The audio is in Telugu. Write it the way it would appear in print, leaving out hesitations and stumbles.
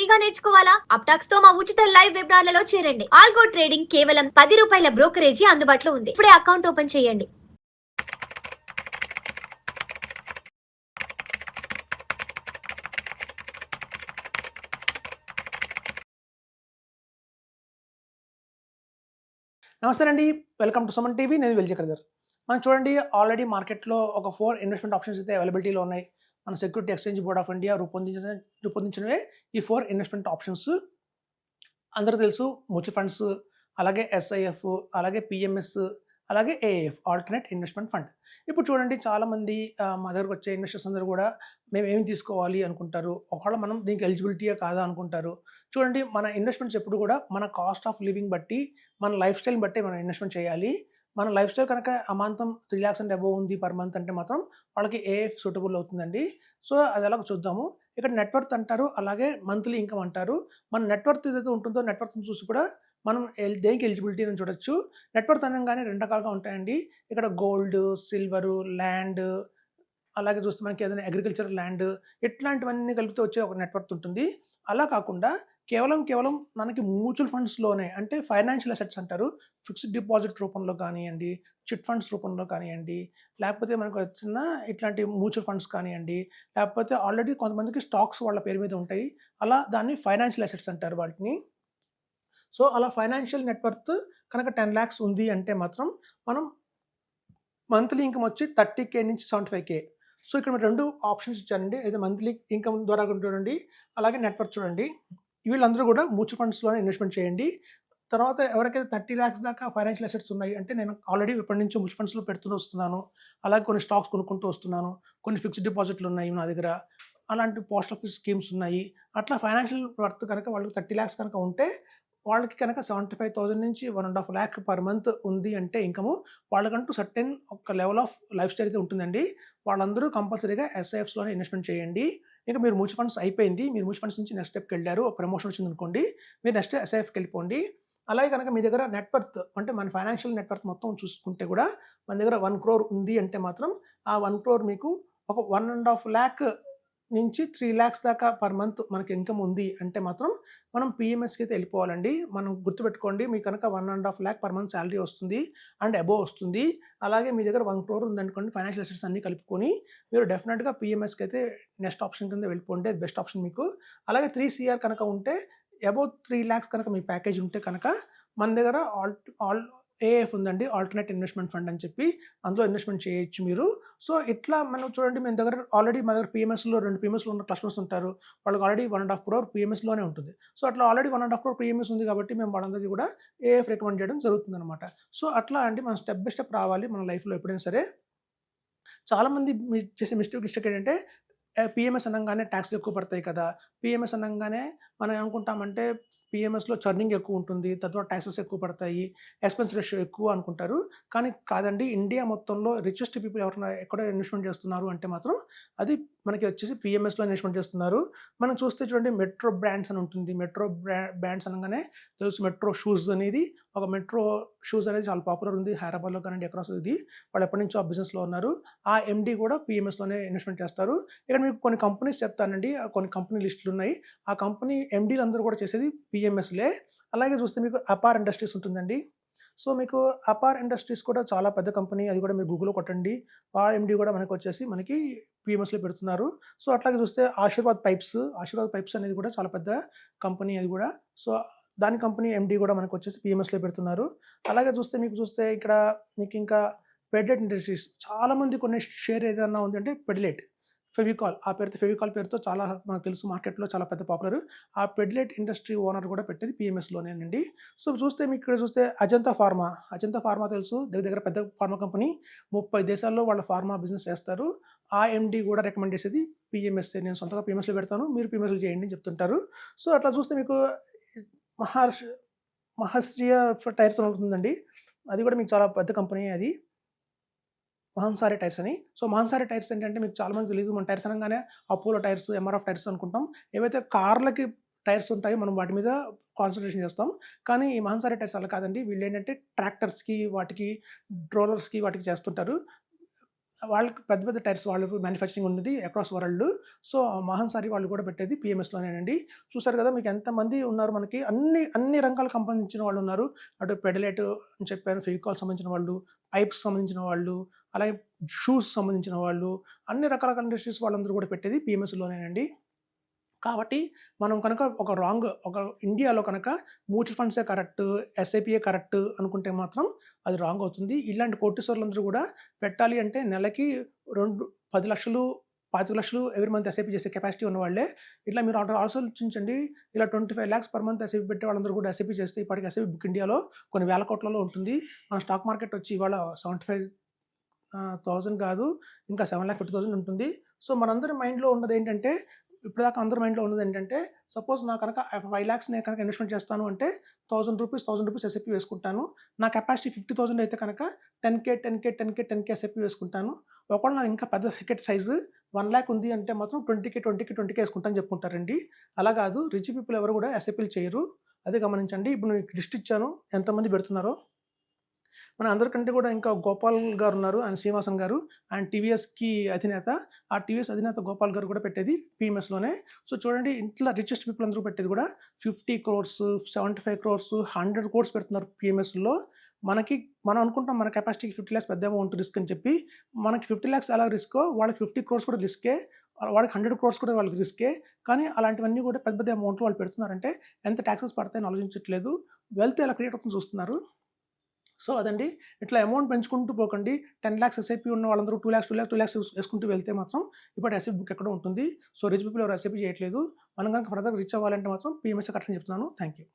ఫ్రీగా నేర్చుకోవాలా? అప్టాక్స్ తో మా ఉచిత లైవ్ వెబినార్లలో చేరండి. ఆల్గో ట్రేడింగ్ కేవలం ₹10 బ్రోకరేజీ అందుబాటులో ఉంది. ఇప్పుడే అకౌంట్ ఓపెన్ చేయండి. నమస్తే అండి, వెల్కమ్ టు సుమన్ టీవీ. నేను విజయకర్దర్. మనం చూడండి, ఆల్రెడీ మార్కెట్లో ఒక 4 ఇన్వెస్ట్మెంట్ ఆప్షన్స్ అయితే అవైలబిలిటీలో ఉన్నాయి. మన security exchange board of India రూపొందించినవే ఈ 4 ఇన్వెస్ట్మెంట్ ఆప్షన్స్. అందరూ తెలుసు, మ్యూచువల్ ఫండ్స్, అలాగే ఎస్ఐఎఫ్, అలాగే పిఎంఎస్, అలాగే ఏఎఫ్ ఆల్టర్నేట్ ఇన్వెస్ట్మెంట్ ఫండ్. ఇప్పుడు చూడండి, చాలామంది మా దగ్గరకు వచ్చే ఇన్వెస్టర్స్ అందరూ కూడా మేము ఏమి తీసుకోవాలి అనుకుంటారు. ఒకవేళ మనం దీనికి ఎలిజిబిలిటీయా కాదా అనుకుంటారు. చూడండి, మన ఇన్వెస్ట్మెంట్స్ ఎప్పుడు కూడా మన కాస్ట్ ఆఫ్ లివింగ్ బట్టి, మన లైఫ్ స్టైల్ని బట్టి మనం ఇన్వెస్ట్మెంట్ చేయాలి. మన లైఫ్ స్టైల్ కనుక అమాంతం 3 lakhs అండ్ అబోవ్ ఉంది పర్ మంత్ అంటే మాత్రం వాళ్ళకి ఏఎఫ్ సూటబుల్ అవుతుందండి. సో అది ఎలాగో చూద్దాము. ఇక్కడ నెట్వర్త్ అంటారు, అలాగే మంత్లీ ఇన్కమ్ అంటారు. మన నెట్వర్త్ ఏదైతే ఉంటుందో నెట్వర్త్ని చూసి కూడా మనం దేనికి ఎలిజిబిలిటీ అని చూడొచ్చు. నెట్వర్త్ అనగానే 2 రకాలుగా ఉంటాయండి. ఇక్కడ గోల్డ్, సిల్వరు, ల్యాండ్, అలాగే చూస్తే మనకి ఏదైనా అగ్రికల్చర్ ల్యాండ్, ఇట్లాంటివన్నీ కలిపితే వచ్చే ఒక నెట్వర్త్ ఉంటుంది. అలా కాకుండా కేవలం మనకి మ్యూచువల్ ఫండ్స్లోనే, అంటే ఫైనాన్షియల్ అసెట్స్ అంటారు. ఫిక్స్డ్ డిపాజిట్ రూపంలో కానివ్వండి, చిట్ ఫండ్స్ రూపంలో కానివ్వండి, లేకపోతే మనకు వచ్చిన ఇట్లాంటి మ్యూచువల్ ఫండ్స్ కానివ్వండి, లేకపోతే ఆల్రెడీ కొంతమందికి స్టాక్స్ వాళ్ళ పేరు మీద ఉంటాయి. అలా దాన్ని ఫైనాన్షియల్ అసెట్స్ అంటారు వాటిని. సో అలా ఫైనాన్షియల్ నెట్వర్త్ కనుక 10 lakhs ఉంది అంటే మాత్రం మనం మంత్లీ ఇన్కమ్ వచ్చి 30K నుంచి 75K. సో ఇక్కడ మీరు 2 ఆప్షన్స్ ఇచ్చారండి. అయితే మంత్లీ ఇన్కమ్ ద్వారా చూడండి, అలాగే నెట్వర్క్ చూడండి. వీళ్ళందరూ కూడా మ్యూచువల్ ఫండ్స్లోనే ఇన్వెస్ట్మెంట్ చేయండి. తర్వాత ఎవరికైతే 30 lakhs దాకా ఫైనాన్షియల్ అసెట్స్ ఉన్నాయి అంటే, నేను ఆల్రెడీ ఎప్పటి నుంచో మ్యూచువల్ ఫండ్స్లో పెడుతూ వస్తున్నాను, అలాగే కొన్ని స్టాక్స్ కొనుక్కుంటూ వస్తున్నాను, కొన్ని ఫిక్స్డ్ డిపాజిట్లు ఉన్నాయి నా దగ్గర, అలాంటి పోస్ట్ ఆఫీస్ స్కీమ్స్ ఉన్నాయి. అట్లా ఫైనాన్షియల్ వర్త్ కనుక వాళ్ళకి 30 lakhs కనుక ఉంటే, వాళ్ళకి కనుక 75,000 నుంచి 1.5 lakh పర్ మంత్ ఉంది అంటే ఇన్కము, వాళ్ళకంటూ సర్టెన్ ఒక లెవెల్ ఆఫ్ లైఫ్ స్టైల్ అయితే ఉంటుందండి. వాళ్ళందరూ కంపల్సరీగా ఎస్ఐఎఫ్స్లోనే ఇన్వెస్ట్మెంట్ చేయండి. ఇక మీరు మ్యూచువల్ ఫండ్స్ అయిపోయింది, మీరు మ్యూచువల్ ఫండ్స్ నుంచి నెక్స్ట్ స్టెప్కి వెళ్ళారు, ప్రమోషన్ వచ్చింది అనుకోండి, మీరు నెక్స్ట్ ఎస్ఐఎఫ్కి వెళ్ళిపోండి. అలాగే కనుక మీ దగ్గర నెట్వర్త్ అంటే మన ఫైనాన్షియల్ నెట్వర్త్ మొత్తం చూసుకుంటే కూడా మన దగ్గర 1 crore ఉంది అంటే మాత్రం ఆ 1 crore మీకు ఒక 1.5 lakh నుంచి 3 lakhs దాకా పర్ మంత్ మనకి ఇన్కమ్ ఉంది అంటే మాత్రం మనం పిఎంఎస్కి అయితే వెళ్ళిపోవాలండి. మనం గుర్తుపెట్టుకోండి, మీకు కనుక 1.5 lakh పర్ మంత్ శాలరీ వస్తుంది అండ్ అబోవ్ వస్తుంది, అలాగే మీ దగ్గర 1 crore ఉందనుకోండి, ఫైనాన్షియల్ అసెట్స్ అన్ని కలుపుకొని మీరు డెఫినెట్గా పిఎంఎస్కి అయితే నెక్స్ట్ ఆప్షన్ కింద వెళ్ళిపోండి, అది బెస్ట్ ఆప్షన్ మీకు. అలాగే 3 CR కనుక ఉంటే, అబౌవ్ 3 lakhs కనుక మీ ప్యాకేజ్ ఉంటే కనుక మన దగ్గర ఏఎఫ్ ఉందండి, ఆల్టర్నేట్ ఇన్వెస్ట్మెంట్ ఫండ్ అని చెప్పి, అందులో ఇన్వెస్ట్మెంట్ చేయొచ్చు మీరు. సో ఇట్లా మనం చూడండి, మా దగ్గర పిఎంఎస్లో 2 పిఎంఎస్లో ఉన్న కస్టమర్స్ ఉంటారు, వాళ్ళకి ఆల్రెడీ 1.5 crore పిఎంఎస్లోనే ఉంటుంది. సో అట్లా ఆల్రెడీ 1.5 crore పిఎంఎస్ ఉంది కాబట్టి మేము వాళ్ళందరికీ కూడా ఏఎఫ్ రికమెండ్ చేయడం జరుగుతుంది అనమాట. సో అట్లా అండి, మనం స్టెప్ బై స్టెప్ రావాలి మన లైఫ్లో ఎప్పుడైనా సరే. చాలామంది చేసే మిస్టేక్ ఏంటంటే, పిఎంఎస్ అనగానే ట్యాక్స్లు ఎక్కువ పడతాయి కదా, పిఎంఎస్ అనగానే మనం ఏమనుకుంటామంటే పిఎంఎస్లో చర్నింగ్ ఎక్కువ ఉంటుంది, తద్వారా ట్యాక్సెస్ ఎక్కువ పడతాయి, ఎక్స్పెన్స్ రేషియో ఎక్కువ అనుకుంటారు. కానీ కాదండి, ఇండియా మొత్తంలో రిచెస్ట్ పీపుల్ ఎవరైనా ఎక్కడ ఇన్వెస్ట్మెంట్ చేస్తున్నారు అంటే మాత్రం అది మనకి వచ్చేసి పిఎంఎస్లో ఇన్వెస్ట్మెంట్ చేస్తున్నారు. మనం చూస్తే చూడండి, మెట్రో బ్రాండ్స్ అని ఉంటుంది. మెట్రో బ్రాండ్స్ అనగానే తెలుసు, మెట్రో షూస్ అనేది, ఒక మెట్రో షూస్ అనేది చాలా పాపులర్ ఉంది హైదరాబాద్లో కానీ అక్రాస్ ఇది. వాళ్ళు ఎప్పటి నుంచో ఆ బిజినెస్లో ఉన్నారు. ఆ ఎండి కూడా పిఎంఎస్లోనే ఇన్వెస్ట్మెంట్ చేస్తారు. ఇక్కడ మీకు కొన్ని కంపెనీస్ చెప్తానండి, కొన్ని కంపెనీ లిస్టులు ఉన్నాయి. ఆ కంపెనీ ఎండీలు అందరూ కూడా చేసేది పిఎంఎస్లే. అలాగే చూస్తే మీకు అపార్ ఇండస్ట్రీస్ ఉంటుందండి. సో మీకు అపార్ ఇండస్ట్రీస్ కూడా చాలా పెద్ద కంపెనీ, అది కూడా మీరు గూగుల్లో కొట్టండి. ఆ ఎండి కూడా మనకి వచ్చేసి మనకి పిఎంఎస్లో పెడుతున్నారు. సో అట్లాగే చూస్తే ఆశీర్వాద్ పైప్స్ అనేది కూడా చాలా పెద్ద కంపెనీ అది కూడా. సో దాని కంపెనీ ఎండి కూడా మనకు వచ్చేసి పిఎంఎస్లో పెడుతున్నారు. అలాగే చూస్తే ఇక్కడ మీకు ఇంకా పెడిలైట్ ఇండస్ట్రీస్, చాలామంది కొన్ని షేర్ ఏదైనా ఉంది అంటే పెడిలైట్, ఫెవికాల్, ఆ ఫెవికాల్ పేరుతో చాలా మనకు తెలుసు, మార్కెట్లో చాలా పెద్ద పాపులర్. ఆ పెడిలైట్ ఇండస్ట్రీ ఓనర్ కూడా పెట్టేది పిఎంఎస్లోనేనండి. సో మీకు ఇక్కడ చూస్తే అజంతా ఫార్మా తెలుసు, దగ్గర పెద్ద ఫార్మా కంపెనీ, 30 దేశాల్లో వాళ్ళ ఫార్మా బిజినెస్ చేస్తారు. ఆ ఎండి కూడా రికమెండ్ చేసేది పిఎంఎస్. నేను సొంతగా పిఎంఎస్లో పెడతాను, మీరు పిఎంఎస్లో చేయండి అని చెప్తుంటారు. సో అట్లా చూస్తే మీకు మహర్షియ టైర్స్ అని ఉంటుందండి, అది కూడా మీకు చాలా పెద్ద కంపెనీ, అది మహన్సారీ టైర్స్ అని. సో మహన్సారీ టైర్స్ ఏంటంటే మీకు చాలామంది తెలియదు, మన టైర్స్ అనగానే అపోలో టైర్స్, ఎంఆర్ఎఫ్ టైర్స్ అనుకుంటాం. ఏవైతే కార్లకి టైర్స్ ఉంటాయో మనం వాటి మీద కాన్సన్ట్రేషన్ చేస్తాం. కానీ ఈ మహన్సారీ టైర్స్ అలా కాదండి, వీళ్ళు ఏంటంటే ట్రాక్టర్స్కి, వాటికి రోలర్స్కి, వాటికి చేస్తుంటారు. వాళ్ళకి పెద్ద పెద్ద టైర్స్ వాళ్ళు మ్యానుఫ్యాక్చరింగ్ ఉన్నది అక్రాస్ వరల్డ్. సో, మహాన్ సారీ వాళ్ళు కూడా పెట్టేది పీఎంఎస్‌లోనేనండి. చూసారు కదా! మీకు ఎంతమంది ఉన్నారు మనకి అన్ని రంగాలకు సంబంధించిన వాళ్ళున్నారు. అటు పెడలేట్ అని చెప్పాను, ఫెవికాల్ సంబంధించిన వాళ్ళు, పైప్స్ సంబంధించిన వాళ్ళు, అలాగే షూస్ సంబంధించిన వాళ్ళు, అన్ని రకరకాల ఇండస్ట్రీస్ వాళ్ళందరూ కూడా పెట్టేది పీఎంఎస్‌లోనేనండి. కాబట్టి మనం కనుక ఒక ఇండియాలో కనుక మ్యూచువల్ ఫండ్సే కరెక్ట్, ఎస్ఐపియే కరెక్ట్ అనుకుంటే మాత్రం అది రాంగ్ అవుతుంది. ఇలాంటి కోటీశ్వరులందరూ కూడా పెట్టాలి అంటే నెలకి 10,00,000, 25,00,000 ఎవ్రీ మంత్ ఎస్ఐపి చేసే కెపాసిటీ ఉన్నవాళ్ళే. ఇట్లా మీరు ఆలోచించండి. ఇలా 25,00,000 పర్ మంత్ ఎస్ఐపి పెట్టే వాళ్ళందరూ కూడా ఎస్ఐపి చేస్తే ఇప్పటికి ఎస్ఐపి బుక్ ఇండియాలో కొన్ని వేల కోట్లలో ఉంటుంది. మన స్టాక్ మార్కెట్ వచ్చి ఇవాళ 75,000 కాదు, ఇంకా 7,50,000 ఉంటుంది. సో, మనందరి మైండ్‌లో ఉన్నదేంటంటే, ఇప్పటిదాకా అందరి మైండ్‌లో ఉన్నదేంటంటే, సపోజ్ నా కనుక 5,00,000 నేను కనుక ఇన్వెస్ట్‌మెంట్ చేస్తాను అంటే ₹1,000 ఎస్ఐపి వేసుకుంటాను. నా కెపాసిటీ 50,000 అయితే కనుక 10,000 ఎస్ఐపి వేసుకుంటాను. ఒకవేళ నాది ఇంకా పెద్ద టికెట్ సైజు 1,00,000 ఉంది అంటే మాత్రం 20,000 వేసుకుంటాను చెప్పుకుంటారండి. అలా కాదు, రిచ్ పీపుల్ ఎవరు కూడా ఎస్ఐపిలు చేయరు. అదే గమనించండి. ఇప్పుడు నేను లిస్ట్ ఇచ్చాను ఎంతమంది పెడుతున్నారో. మన అందరికంటే కూడా ఇంకా గోపాల్ గారు ఉన్నారు. ఆయన శ్రీనివాసన్ గారు. ఆయన టీవీఎస్‌కి అధినేత. ఆ టీవీఎస్ అధినేత గోపాల్ గారు కూడా పెట్టేది పీఎంఎస్‌లోనే. సో, చూడండి ఇంట్లో రిచెస్ట్ పీపుల్ అందరూ పెట్టేది కూడా 50 క్రోర్స్, 75 క్రోర్స్, 100 క్రోర్స్ పెడుతున్నారు పీఎంఎస్‌లో. మనం అనుకుంటాం మన కెపాసిటీకి 50,00,000 పెద్ద అమౌంట్ రిస్క్ అని చెప్పి. మనకి 50,00,000 ఎలా రిస్కో వాళ్ళకి 50 క్రోర్స్ కూడా రిస్కే. వాళ్ళకి 100 క్రోర్స్ కూడా వాళ్ళకి రిస్కే. కానీ అలాంటివన్నీ కూడా పెద్ద పెద్ద అమౌంట్లు వాళ్ళు పెడుతున్నారంటే ఎంత టాక్సెస్ పడతాయని ఆలోచించట్లేదు. వెల్త్ ఎలా క్రియేట్ అవుతుందో చూస్తున్నారు. సో, అదండి. ఇట్లా అమౌంట్ పెంచుకుంటూ పోకండి. 10,00,000 ఎస్ఐపి ఉన్న వాళ్ళందరూ 2,00,000 వేసుకుంటూ వెళ్తే మాత్రం ఇప్పుడు ఎస్ఐపి బుక్ ఎక్కడో ఉంటుంది. సో, రిచ్ పీపుల్ ఎవరు ఎస్ఐపి చేయట్లేదు. మనం గనుక ఫర్దర్‌గా రిచ్ అవ్వాలంటే మాత్రం పీఎంఎస్ఏ కరెక్ట్ అని చెప్తున్నాను. Thank you.